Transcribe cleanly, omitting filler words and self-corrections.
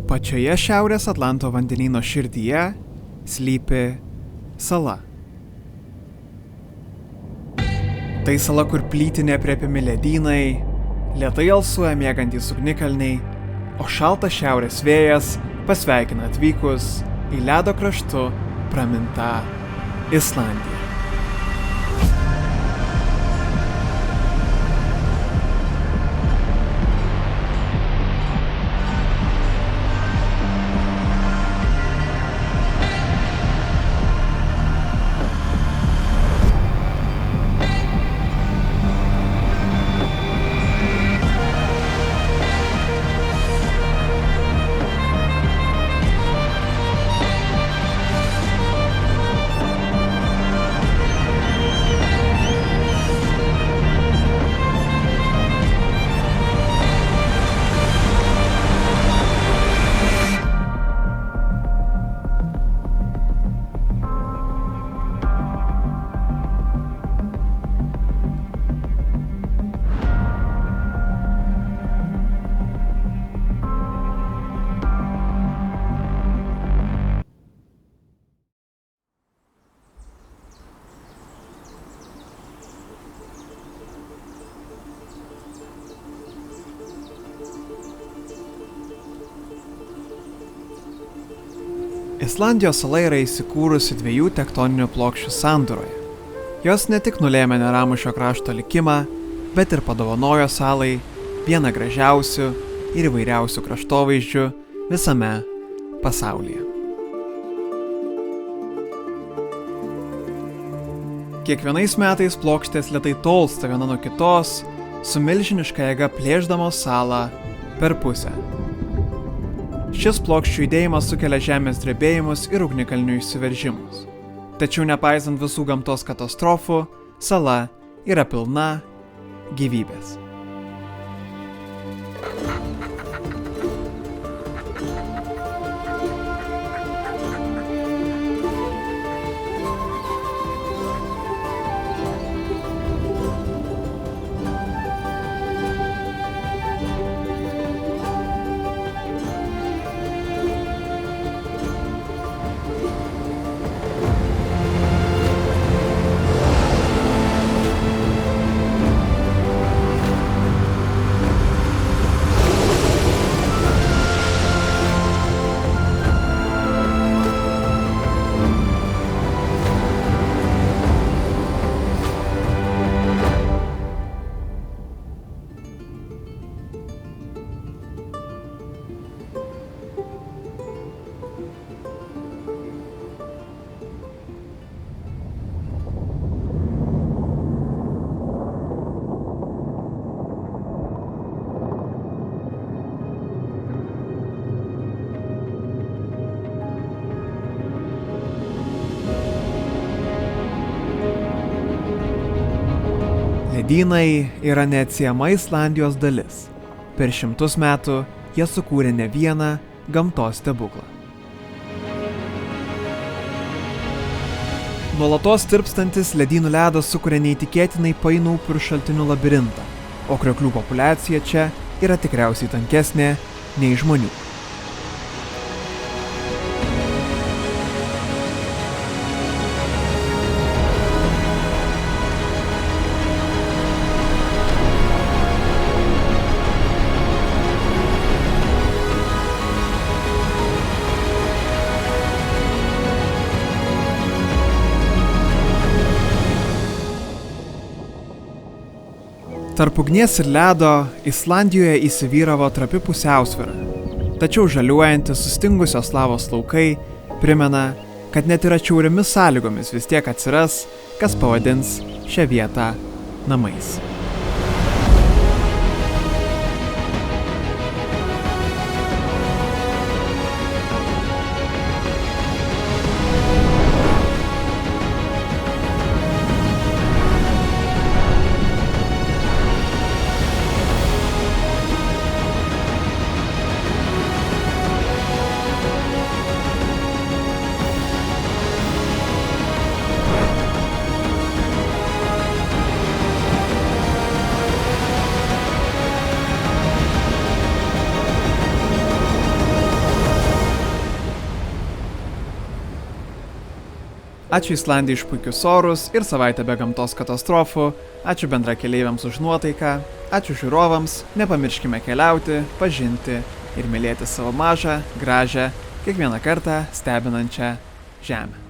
Pačioje Šiaurės Atlanto vandenyno širdyje slypi sala. Tai sala, kur plyti neaprėpiami ledynai, lėtai alsuoja miegantys ugnikalniai, o šaltas šiaurės vėjas pasveikina atvykus į ledo kraštu pramintą Islandiją. Islandijos sala yra įsikūrusi dviejų tektoninių plokščių sandūroje. Jos ne tik nulėmė neramų šio krašto likimą, bet ir padovanojo salai vieną gražiausių ir įvairiausių kraštovaizdžių visame pasaulyje. Kiekvienais metais plokštės lėtai tolsta viena nuo kitos, su milžiniška jėga plėšdamos salą per pusę. Šis plokščių judėjimas sukelia žemės drebėjimus ir ugnikalnių išsiveržimus. Tačiau nepaisant visų gamtos katastrofų, sala yra pilna gyvybės. Ledynai yra neatsiejama Islandijos dalis. Per šimtus metų jie sukūrė ne vieną gamtos stebuklą. Nuolatos tirpstantis ledynų ledas sukuria neįtikėtinai painų upių ir šaltinių labirintą, o krioklių populiacija čia yra tikriausiai tankesnė nei žmonių. Tarp ugnies ir ledo Islandijoje įsivyravo trapi pusiausvyra, tačiau žaliuojantis sustingusios lavos laukai primena, kad net ir atšiauriomis sąlygomis vis tiek atsiras, kas pavadins šią vietą namais. Ačiū Islandijai už puikius orus ir savaitę be gamtos katastrofų, ačiū bendrakeleiviams už nuotaiką, ačiū žiūrovams, nepamirškime keliauti, pažinti ir mylėti savo mažą, gražią, kiekvieną kartą stebinančią žemę.